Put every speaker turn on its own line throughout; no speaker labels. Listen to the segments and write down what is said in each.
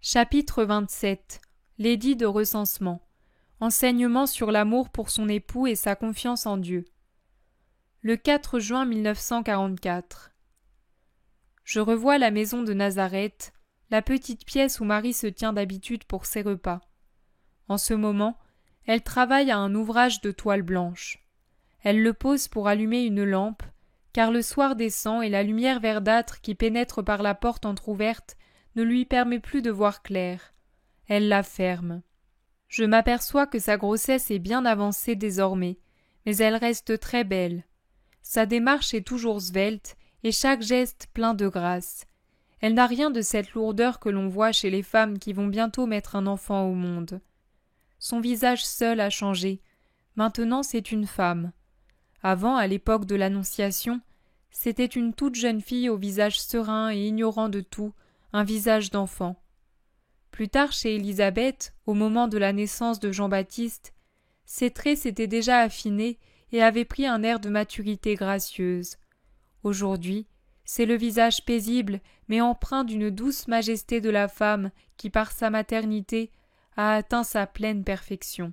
Chapitre 27. L'édit de recensement. Enseignement sur l'amour pour son époux et sa confiance en Dieu. Le 4 juin 1944. Je revois la maison de Nazareth, la petite pièce où Marie se tient d'habitude pour ses repas. En ce moment, elle travaille à un ouvrage de toile blanche. Elle le pose pour allumer une lampe, car le soir descend et la lumière verdâtre qui pénètre par la porte entr'ouverte ne lui permet plus de voir clair. Elle la ferme. Je m'aperçois que sa grossesse est bien avancée désormais, mais elle reste très belle. Sa démarche est toujours svelte et chaque geste plein de grâce. Elle n'a rien de cette lourdeur que l'on voit chez les femmes qui vont bientôt mettre un enfant au monde. Son visage seul a changé. Maintenant c'est une femme. Avant, à l'époque de l'Annonciation, c'était une toute jeune fille au visage serein et ignorant de tout, un visage d'enfant. Plus tard, chez Élisabeth, au moment de la naissance de Jean-Baptiste, ses traits s'étaient déjà affinés et avaient pris un air de maturité gracieuse. Aujourd'hui, c'est le visage paisible mais empreint d'une douce majesté de la femme qui, par sa maternité, a atteint sa pleine perfection.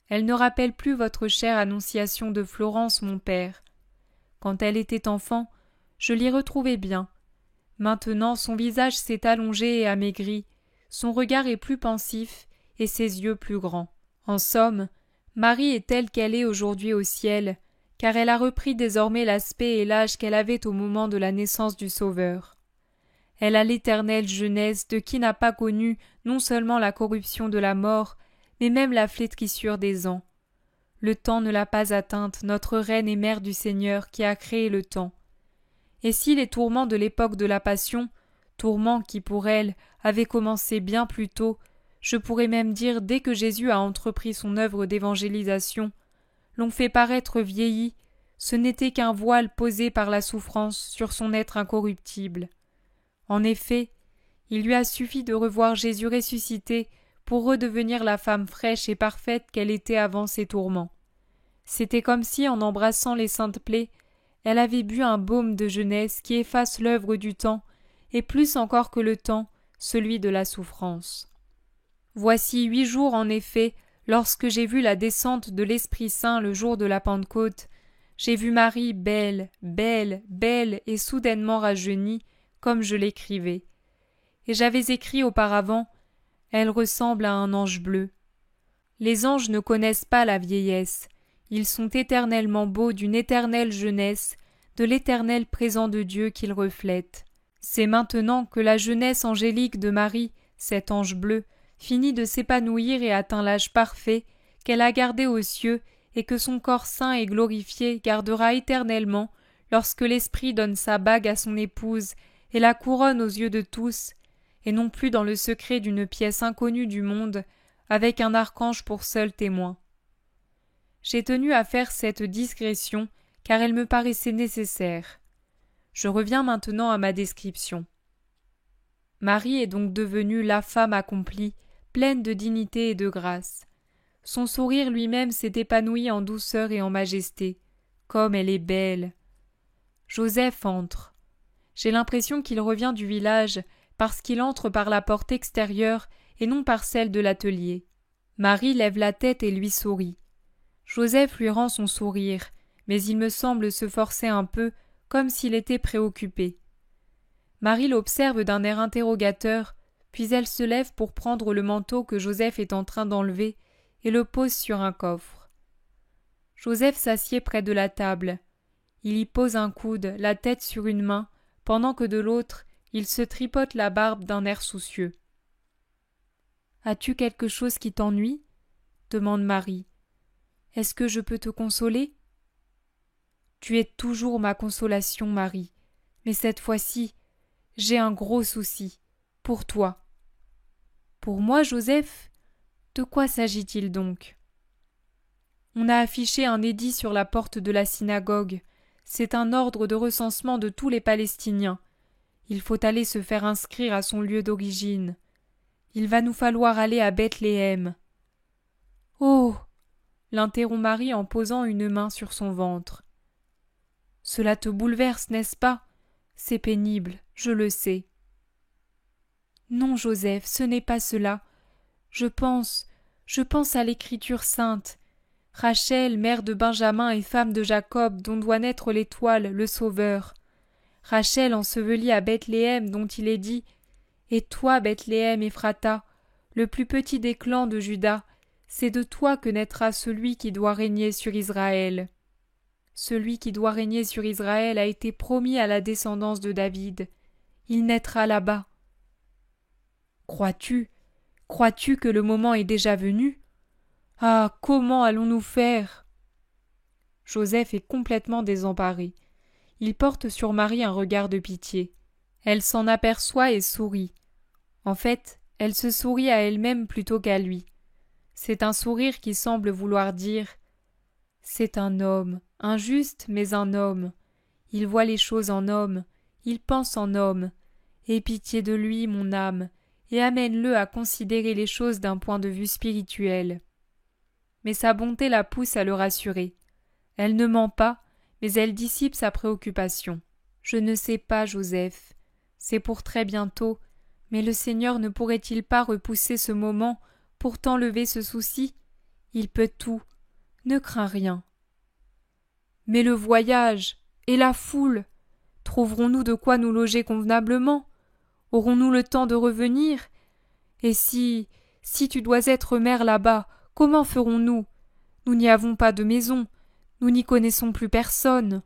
Elle ne rappelle plus votre chère Annonciation de Florence, mon père. Quand elle était enfant, je l'y retrouvais bien. Maintenant, son visage s'est allongé et amaigri, son regard est plus pensif et ses yeux plus grands. En somme, Marie est telle qu'elle est aujourd'hui au ciel, car elle a repris désormais l'aspect et l'âge qu'elle avait au moment de la naissance du Sauveur. Elle a l'éternelle jeunesse de qui n'a pas connu non seulement la corruption de la mort, mais même la flétrissure des ans. Le temps ne l'a pas atteinte, notre Reine et Mère du Seigneur qui a créé le temps. Et si les tourments de l'époque de la Passion, tourments qui pour elle avaient commencé bien plus tôt, je pourrais même dire dès que Jésus a entrepris son œuvre d'évangélisation, l'ont fait paraître vieilli, ce n'était qu'un voile posé par la souffrance sur son être incorruptible. En effet, il lui a suffi de revoir Jésus ressuscité pour redevenir la femme fraîche et parfaite qu'elle était avant ses tourments. C'était comme si, en embrassant les saintes plaies, elle avait bu un baume de jeunesse qui efface l'œuvre du temps, et plus encore que le temps, celui de la souffrance. Voici 8 jours en effet, lorsque j'ai vu la descente de l'Esprit Saint le jour de la Pentecôte, j'ai vu Marie belle, belle, belle et soudainement rajeunie, comme je l'écrivais. Et j'avais écrit auparavant, elle ressemble à un ange bleu. Les anges ne connaissent pas la vieillesse. Ils sont éternellement beaux d'une éternelle jeunesse, de l'éternel présent de Dieu qu'ils reflètent. C'est maintenant que la jeunesse angélique de Marie, cet ange bleu, finit de s'épanouir et atteint l'âge parfait, qu'elle a gardé aux cieux et que son corps saint et glorifié gardera éternellement lorsque l'Esprit donne sa bague à son épouse et la couronne aux yeux de tous, et non plus dans le secret d'une pièce inconnue du monde, avec un archange pour seul témoin. J'ai tenu à faire cette digression car elle me paraissait nécessaire. Je reviens maintenant à ma description. Marie est donc devenue la femme accomplie, pleine de dignité et de grâce. Son sourire lui-même s'est épanoui en douceur et en majesté. Comme elle est belle! Joseph entre. J'ai l'impression qu'il revient du village parce qu'il entre par la porte extérieure et non par celle de l'atelier. Marie lève la tête et lui sourit. Joseph lui rend son sourire, mais il me semble se forcer un peu, comme s'il était préoccupé. Marie l'observe d'un air interrogateur, puis elle se lève pour prendre le manteau que Joseph est en train d'enlever et le pose sur un coffre. Joseph s'assied près de la table. Il y pose un coude, la tête sur une main, pendant que de l'autre, il se tripote la barbe d'un air soucieux. « As-tu quelque chose qui t'ennuie » demande Marie. « Est-ce que je peux te consoler » ? « Tu es toujours ma consolation, Marie, mais cette fois-ci, j'ai un gros souci, pour toi. »« Pour moi, Joseph ? De quoi s'agit-il donc ?» On a affiché un édit sur la porte de la synagogue. C'est un ordre de recensement de tous les Palestiniens. Il faut aller se faire inscrire à son lieu d'origine. Il va nous falloir aller à Bethléem. « Oh » l'interrompt Marie en posant une main sur son ventre. « Cela te bouleverse, n'est-ce pas ? C'est pénible, je le sais. » Non, Joseph, ce n'est pas cela. Je pense à l'Écriture sainte. Rachel, mère de Benjamin et femme de Jacob, dont doit naître l'Étoile, le Sauveur. Rachel ensevelie à Bethléem, dont il est dit « Et toi, Bethléem Ephrata, le plus petit des clans de Juda, c'est de toi que naîtra celui qui doit régner sur Israël. » Celui qui doit régner sur Israël a été promis à la descendance de David. Il naîtra là-bas. Crois-tu que le moment est déjà venu? Ah, comment allons-nous faire? Joseph est complètement désemparé. Il porte sur Marie un regard de pitié. Elle s'en aperçoit et sourit. En fait, elle se sourit à elle-même plutôt qu'à lui. C'est un sourire qui semble vouloir dire « C'est un homme, injuste, mais un homme. Il voit les choses en homme, il pense en homme. Aie pitié de lui, mon âme, et amène-le à considérer les choses d'un point de vue spirituel. » Mais sa bonté la pousse à le rassurer. Elle ne ment pas, mais elle dissipe sa préoccupation. « Je ne sais pas, Joseph. C'est pour très bientôt, mais le Seigneur ne pourrait-il pas repousser ce moment pour t'enlever ce souci? Il peut tout. Ne crains rien. » Mais le voyage et la foule, trouverons-nous de quoi nous loger convenablement? Aurons-nous le temps de revenir? Et si tu dois être mère là-bas, comment ferons-nous? Nous n'y avons pas de maison, nous n'y connaissons plus personne.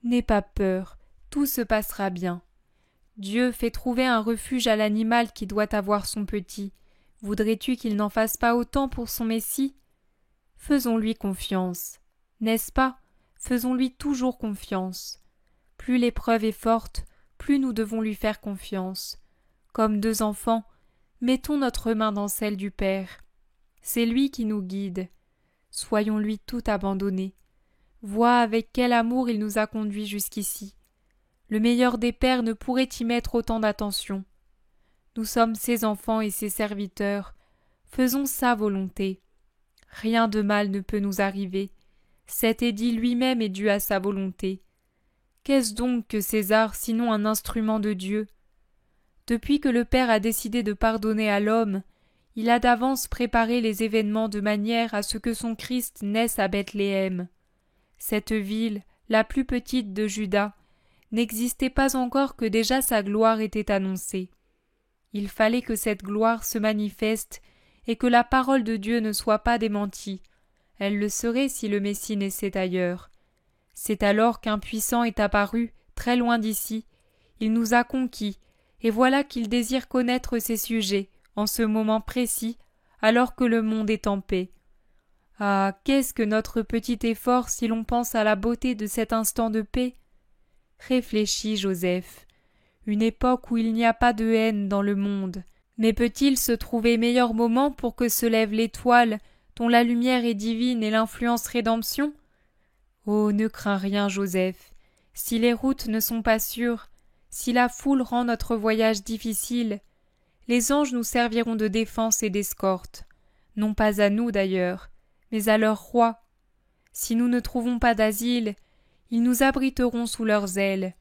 N'aie pas peur, tout se passera bien. Dieu fait trouver un refuge à l'animal qui doit avoir son petit. Voudrais-tu qu'il n'en fasse pas autant pour son Messie? Faisons-lui confiance. N'est-ce pas? Faisons-lui toujours confiance. Plus l'épreuve est forte, plus nous devons lui faire confiance. Comme deux enfants, mettons notre main dans celle du Père. C'est lui qui nous guide. Soyons-lui tout abandonnés. Vois avec quel amour il nous a conduits jusqu'ici. Le meilleur des pères ne pourrait y mettre autant d'attention. Nous sommes ses enfants et ses serviteurs. Faisons sa volonté. Rien de mal ne peut nous arriver. Cet édit lui-même est dû à sa volonté. Qu'est-ce donc que César sinon un instrument de Dieu? Depuis que le Père a décidé de pardonner à l'homme, il a d'avance préparé les événements de manière à ce que son Christ naisse à Bethléem. Cette ville, la plus petite de Juda, n'existait pas encore que déjà sa gloire était annoncée. Il fallait que cette gloire se manifeste et que la parole de Dieu ne soit pas démentie. Elle le serait si le Messie naissait ailleurs. C'est alors qu'un puissant est apparu, très loin d'ici. Il nous a conquis, et voilà qu'il désire connaître ses sujets, en ce moment précis, alors que le monde est en paix. Ah, qu'est-ce que notre petit effort si l'on pense à la beauté de cet instant de paix? Réfléchis, Joseph. Une époque où il n'y a pas de haine dans le monde. Mais peut-il se trouver meilleur moment pour que se lève l'étoile, dont la lumière est divine et l'influence rédemption? Oh, ne crains rien, Joseph. Si les routes ne sont pas sûres, si la foule rend notre voyage difficile, les anges nous serviront de défense et d'escorte. Non pas à nous d'ailleurs, mais à leur roi. Si nous ne trouvons pas d'asile, ils nous abriteront sous leurs ailes.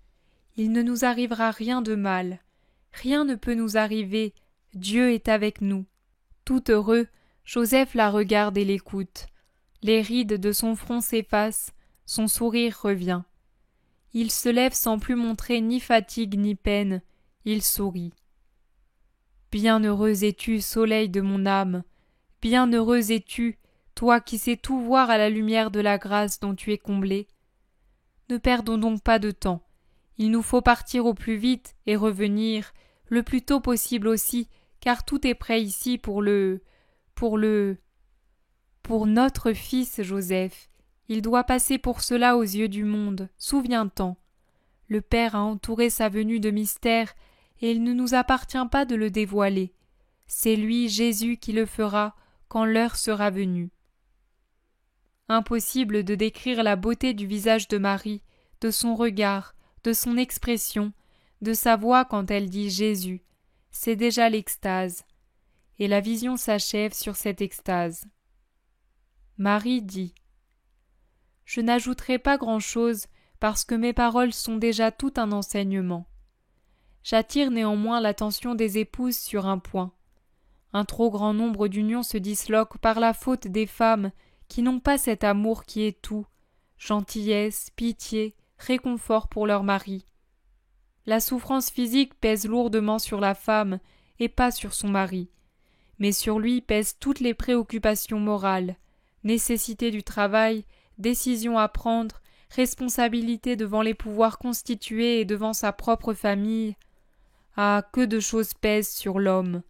Il ne nous arrivera rien de mal. Rien ne peut nous arriver. Dieu est avec nous. Tout heureux, Joseph la regarde et l'écoute. Les rides de son front s'effacent, son sourire revient. Il se lève sans plus montrer ni fatigue ni peine. Il sourit. Bienheureux es-tu, soleil de mon âme. Bienheureux es-tu, toi qui sais tout voir à la lumière de la grâce dont tu es comblé. Ne perdons donc pas de temps. Il nous faut partir au plus vite et revenir, le plus tôt possible aussi, car tout est prêt ici pour notre fils Joseph. Il doit passer pour cela aux yeux du monde, souviens-t'en. Le Père a entouré sa venue de mystère, et il ne nous appartient pas de le dévoiler. C'est lui, Jésus, qui le fera quand l'heure sera venue. Impossible de décrire la beauté du visage de Marie, de son regard, de son expression, de sa voix quand elle dit Jésus. C'est déjà l'extase. Et la vision s'achève sur cette extase. Marie dit « Je n'ajouterai pas grand-chose parce que mes paroles sont déjà tout un enseignement. j'attire néanmoins l'attention des épouses sur un point. Un trop grand nombre d'unions se disloquent par la faute des femmes qui n'ont pas cet amour qui est tout, gentillesse, pitié, réconfort pour leur mari. La souffrance physique pèse lourdement sur la femme et pas sur son mari, mais sur lui pèsent toutes les préoccupations morales, nécessité du travail, décision à prendre, responsabilité devant les pouvoirs constitués et devant sa propre famille. Ah, que de choses pèsent sur l'homme!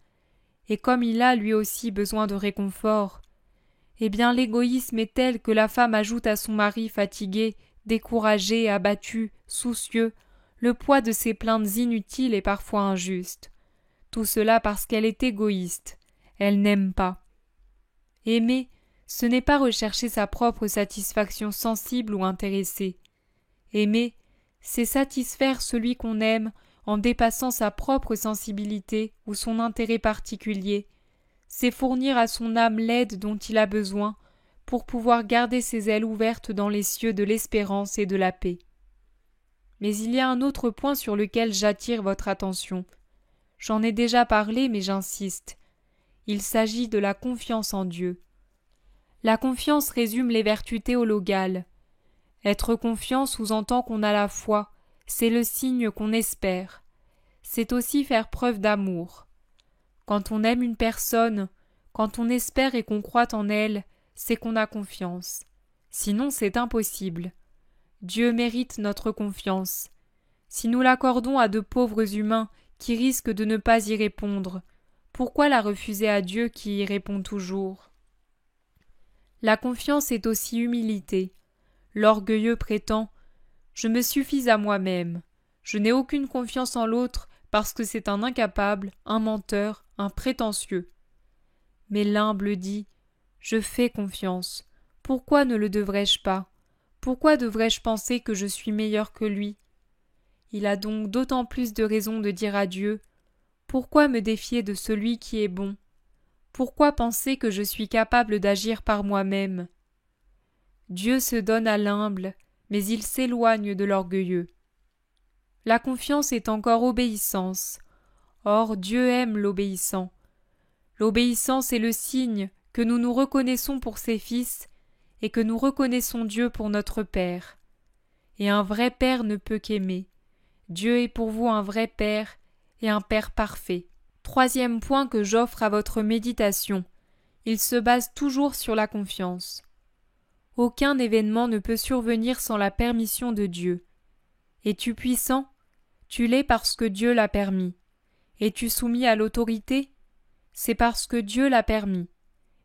Et comme il a lui aussi besoin de réconfort, eh bien l'égoïsme est tel que la femme ajoute à son mari fatigué, découragé, abattu, soucieux, le poids de ses plaintes inutiles et parfois injustes. Tout cela parce qu'elle est égoïste. Elle n'aime pas. Aimer, ce n'est pas rechercher sa propre satisfaction sensible ou intéressée. Aimer, c'est satisfaire celui qu'on aime en dépassant sa propre sensibilité ou son intérêt particulier. C'est fournir à son âme l'aide dont il a besoin pour pouvoir garder ses ailes ouvertes dans les cieux de l'espérance et de la paix. Mais il y a un autre point sur lequel j'attire votre attention. J'en ai déjà parlé, mais j'insiste. Il s'agit de la confiance en Dieu. La confiance résume les vertus théologales. Être confiant sous-entend qu'on a la foi, c'est le signe qu'on espère. C'est aussi faire preuve d'amour. Quand on aime une personne, quand on espère et qu'on croit en elle, c'est qu'on a confiance. Sinon, c'est impossible. Dieu mérite notre confiance. Si nous l'accordons à de pauvres humains qui risquent de ne pas y répondre, pourquoi la refuser à Dieu qui y répond toujours? La confiance est aussi humilité. L'orgueilleux prétend « Je me suffis à moi-même. Je n'ai aucune confiance en l'autre parce que c'est un incapable, un menteur, un prétentieux. » Mais l'humble dit « Je fais confiance. Pourquoi ne le devrais-je pas? Pourquoi devrais-je penser que je suis meilleur que lui? » Il a donc d'autant plus de raison de dire à Dieu « Pourquoi me défier de celui qui est bon? Pourquoi penser que je suis capable d'agir par moi-même? » Dieu se donne à l'humble, mais il s'éloigne de l'orgueilleux. La confiance est encore obéissance. Or, Dieu aime l'obéissant. L'obéissance est le signe que nous nous reconnaissons pour ses fils et que nous reconnaissons Dieu pour notre Père. Et un vrai Père ne peut qu'aimer. Dieu est pour vous un vrai Père et un Père parfait. Troisième point que j'offre à votre méditation. Il se base toujours sur la confiance. Aucun événement ne peut survenir sans la permission de Dieu. Es-tu puissant? Tu l'es parce que Dieu l'a permis. Es-tu soumis à l'autorité? C'est parce que Dieu l'a permis.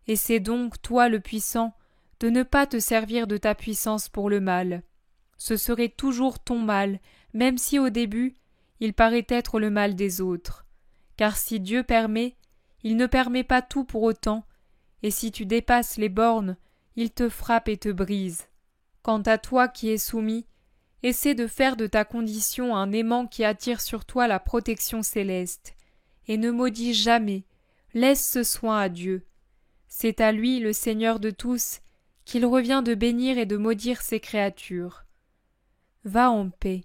Et c'est donc, toi le puissant, de ne pas te servir de ta puissance pour le mal. Ce serait toujours ton mal, même si au début, il paraît être le mal des autres. Car si Dieu permet, il ne permet pas tout pour autant, et si tu dépasses les bornes, il te frappe et te brise. Quant à toi qui es soumis, essaie de faire de ta condition un aimant qui attire sur toi la protection céleste, et ne maudis jamais, laisse ce soin à Dieu. C'est à lui, le Seigneur de tous, qu'il revient de bénir et de maudire ses créatures. Va en paix.